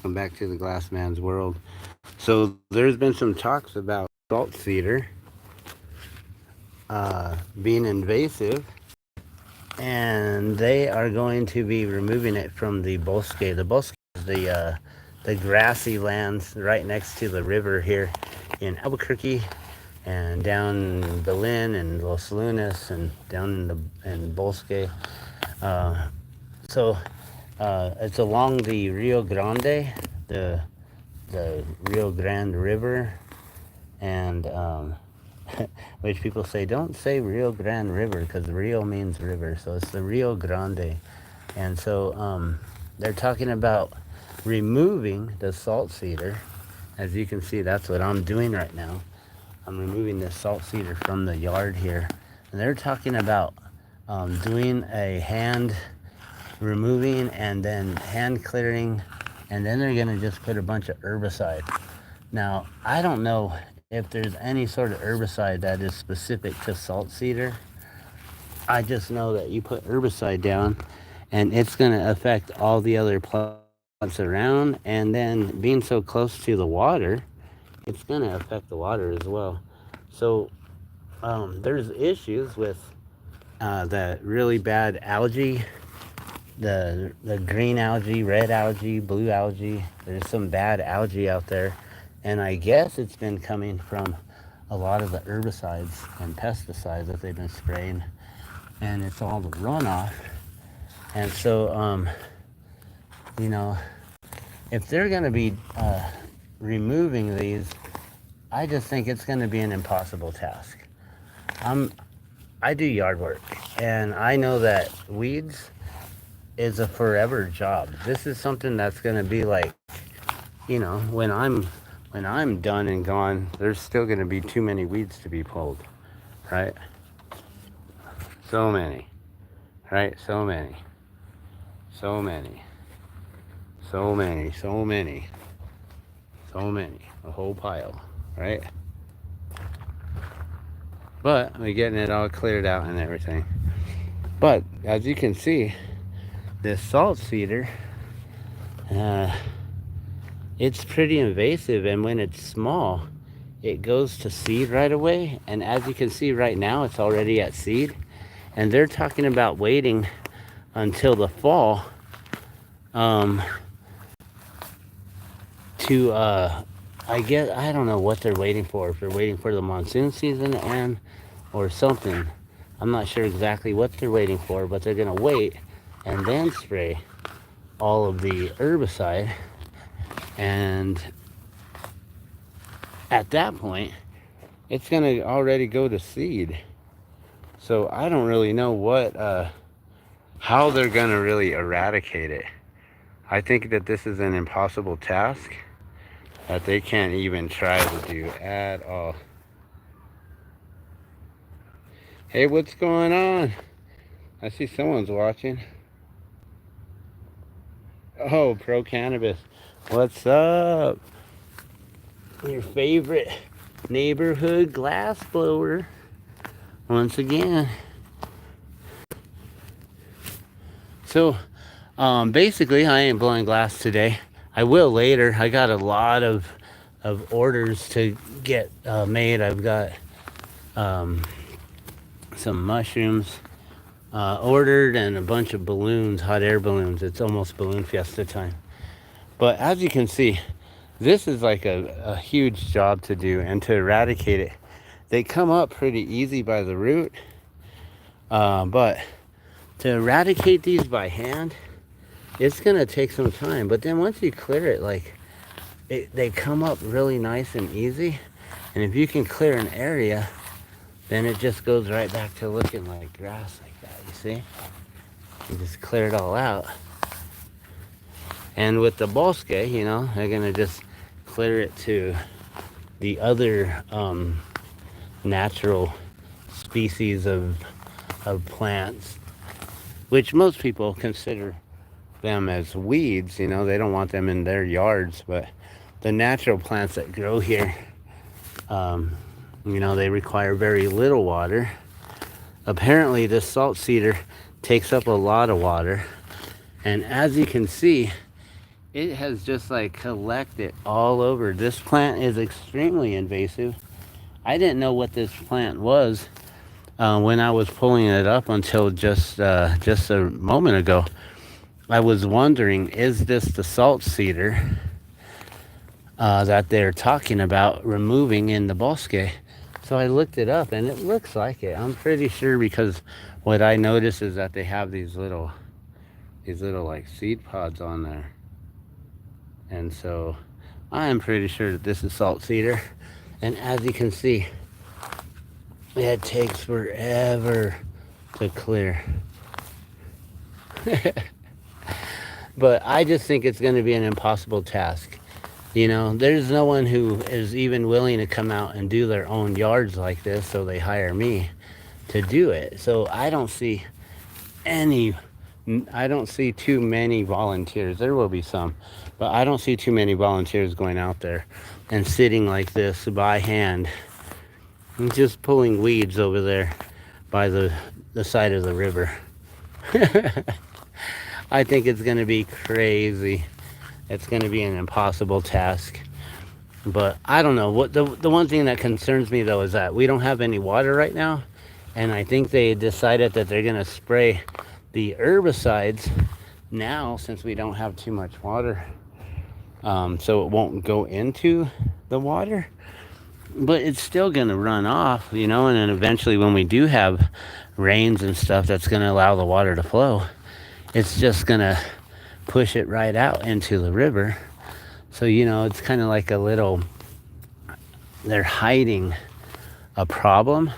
welcome back to the Glass Man's World. So there's been some talks about salt cedar being invasive, and they are going to be removing it from the bosque. The bosque is the grassy lands right next to the river here in Albuquerque, and down in Berlin and Los Lunas, and down in Bosque. So it's along the Rio Grande, the Rio Grande River, and which people say, don't say Rio Grande River, because Rio means river, so it's the Rio Grande. And so they're talking about removing the salt cedar. As you can see, that's what I'm doing right now. I'm removing this salt cedar from the yard here, and they're talking about doing a hand removing and then hand clearing, and then they're gonna just put a bunch of herbicide. Now, I don't know if there's any sort of herbicide that is specific to salt cedar. I just know that you put herbicide down and it's gonna affect all the other plants around, and then being so close to the water, it's gonna affect the water as well. So there's issues with the really bad algae, the green algae, red algae, blue algae. There's some bad algae out there, and I guess it's been coming from a lot of the herbicides and pesticides that they've been spraying, and it's all the runoff. And so if they're going to be removing these, I just think it's going to be an impossible task. I do yard work, and I know that weeds is a forever job. This is something that's going to be like, when I'm done and gone, there's still going to be too many weeds to be pulled, right? So many, right? So many, a whole pile, right? But we're getting it all cleared out and everything. But as you can see, this salt cedar, it's pretty invasive, and when it's small, it goes to seed right away. And as you can see right now, it's already at seed, and they're talking about waiting until the fall to I don't know what they're waiting for, if they're waiting for the monsoon season to end or something. I'm not sure exactly what they're waiting for, but they're gonna wait and then spray all of the herbicide, and at that point it's gonna already go to seed. So I don't really know how they're gonna really eradicate it. I think that this is an impossible task that they can't even try to do at all. Hey, what's going on? I see someone's watching. Oh, Pro Cannabis. What's up? Your favorite neighborhood glass blower. Once again. So, basically, I ain't blowing glass today. I will later. I got a lot of orders to get made. I've got some mushrooms ordered, and a bunch of balloons, hot air balloons. It's almost balloon fiesta time. But as you can see, this is like a huge job to do, and to eradicate it. They come up pretty easy by the root, but to eradicate these by hand, it's gonna take some time. But then once you clear it, they come up really nice and easy. And if you can clear an area, then it just goes right back to looking like grass like that, you see? You just clear it all out. And with the bosque, they're gonna just clear it to the other natural species of plants, which most people consider them as weeds. They don't want them in their yards, but the natural plants that grow here, they require very little water. Apparently this salt cedar takes up a lot of water, and as you can see, it has just like collected all over. This plant is extremely invasive. I didn't know what this plant was when I was pulling it up until just a moment ago. I was wondering, is this the salt cedar that they're talking about removing in the bosque? So I looked it up, and it looks like it. I'm pretty sure, because what I noticed is that they have these little like seed pods on there, and so I am pretty sure that this is salt cedar. And as you can see, it takes forever to clear. But I just think it's going to be an impossible task. You know, there's no one who is even willing to come out and do their own yards like this, so they hire me to do it. So I don't see too many volunteers. There will be some, but I don't see too many volunteers going out there and sitting like this by hand and just pulling weeds over there by the side of the river. I think it's going to be crazy. It's going to be an impossible task. But I don't know. What the one thing that concerns me, though, is that we don't have any water right now. And I think they decided that they're going to spray the herbicides now, since we don't have too much water. So it won't go into the water. But it's still going to run off, you know. And then eventually, when we do have rains and stuff, that's going to allow the water to flow. It's just going to push it right out into the river. So, you know, it's kind of like they're hiding a problem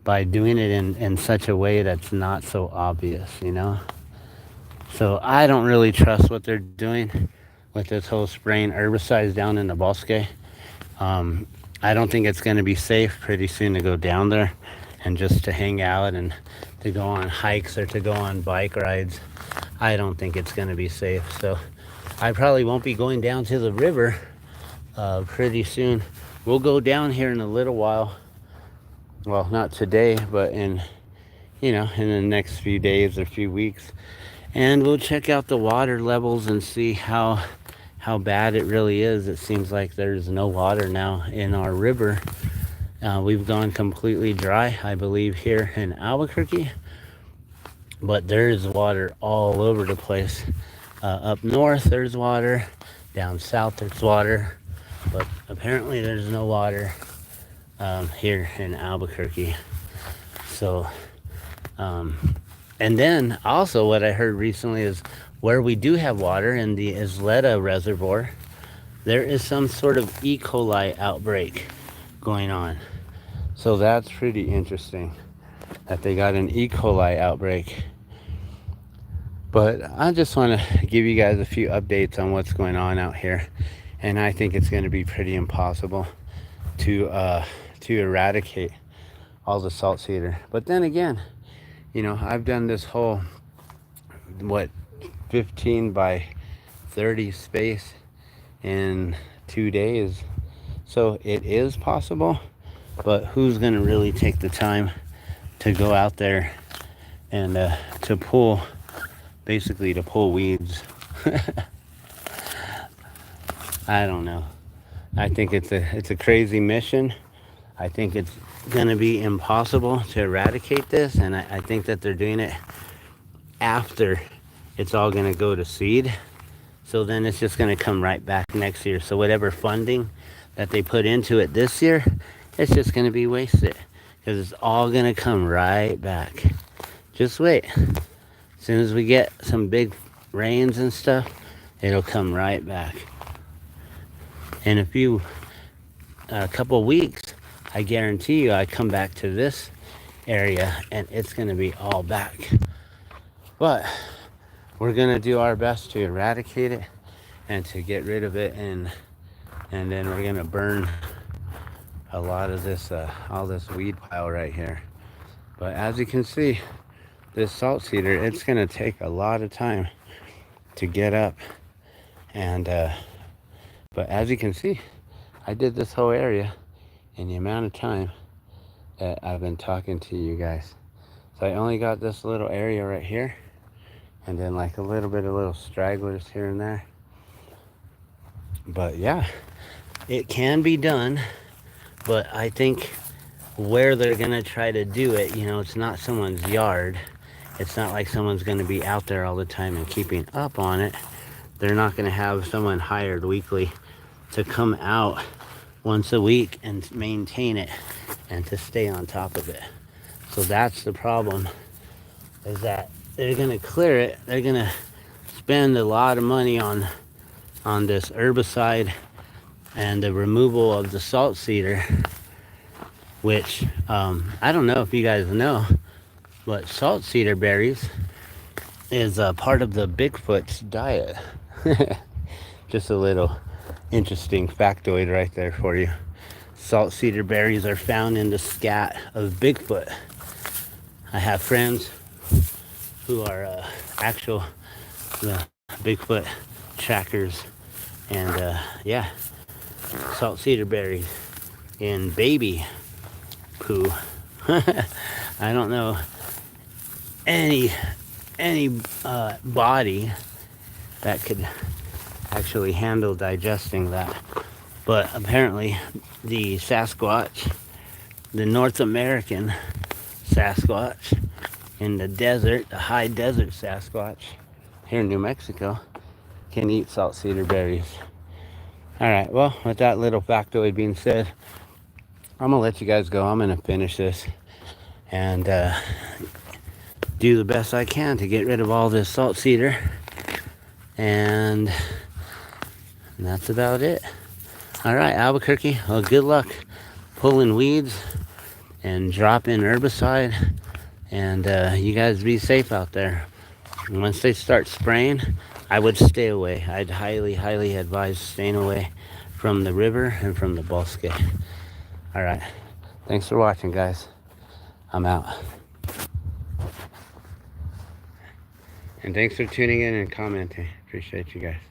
by doing it in such a way that's not so obvious, you know. So I don't really trust what they're doing with this whole spraying herbicides down in the bosque. I don't think it's going to be safe pretty soon to go down there and just to hang out and to go on hikes or to go on bike rides. I don't think it's going to be safe. So I probably won't be going down to the river pretty soon. We'll go down here in a little while. Well, not today, but in the next few days or few weeks. And we'll check out the water levels and see how bad it really is. It seems like there's no water now in our river. We've gone completely dry, I believe, here in Albuquerque. But there's water all over the place. Up north, there's water. Down south, there's water. But apparently there's no water here in Albuquerque. So, and then also what I heard recently is where we do have water in the Isleta Reservoir, there is some sort of E. coli outbreak going on. So that's pretty interesting that they got an E. coli outbreak. But I just want to give you guys a few updates on what's going on out here. And I think it's going to be pretty impossible to eradicate all the salt cedar. But then again, you know, I've done this whole, 15 by 30 space in 2 days. So it is possible, but who's going to really take the time to go out there and to pull weeds? I don't know. I think it's a crazy mission. I think it's going to be impossible to eradicate this, and I think that they're doing it after it's all going to go to seed. So then it's just going to come right back next year. So whatever funding that they put into it this year, it's just going to be wasted, because it's all going to come right back. Just wait. As soon as we get some big rains and stuff, it'll come right back. In a couple weeks, I guarantee you, I come back to this area and it's going to be all back. But we're going to do our best to eradicate it and to get rid of it, and then we're going to burn a lot of this, all this weed pile right here. But as you can see, this salt cedar, it's going to take a lot of time to get up. And but as you can see, I did this whole area in the amount of time that I've been talking to you guys. So I only got this little area right here, and then like a little bit of little stragglers here and there. But yeah, it can be done. But I think where they're gonna try to do it, you know, it's not someone's yard. It's not like someone's gonna be out there all the time and keeping up on it. They're not gonna have someone hired weekly to come out once a week and maintain it and to stay on top of it. So that's the problem, is that they're gonna clear it. They're gonna spend a lot of money on this herbicide and the removal of the salt cedar, which I don't know if you guys know, but salt cedar berries is a part of the Bigfoot's diet. Just a little interesting factoid right there for you. Salt cedar berries are found in the scat of Bigfoot. I have friends who are actual Bigfoot trackers, and yeah, salt cedar berries in baby poo. I don't know any body that could actually handle digesting that, but apparently the Sasquatch, the North American Sasquatch in the desert, the high desert Sasquatch here in New Mexico, can eat salt cedar berries. All right, well, with that little factoid being said, I'm gonna let you guys go. I'm gonna finish this and do the best I can to get rid of all this salt cedar, and that's about it. All right, Albuquerque, well, good luck pulling weeds and dropping herbicide, and you guys be safe out there. And once they start spraying, I would stay away. I'd highly advise staying away from the river and from the bosque. All right, thanks for watching, guys. I'm out. And thanks for tuning in and commenting. Appreciate you guys.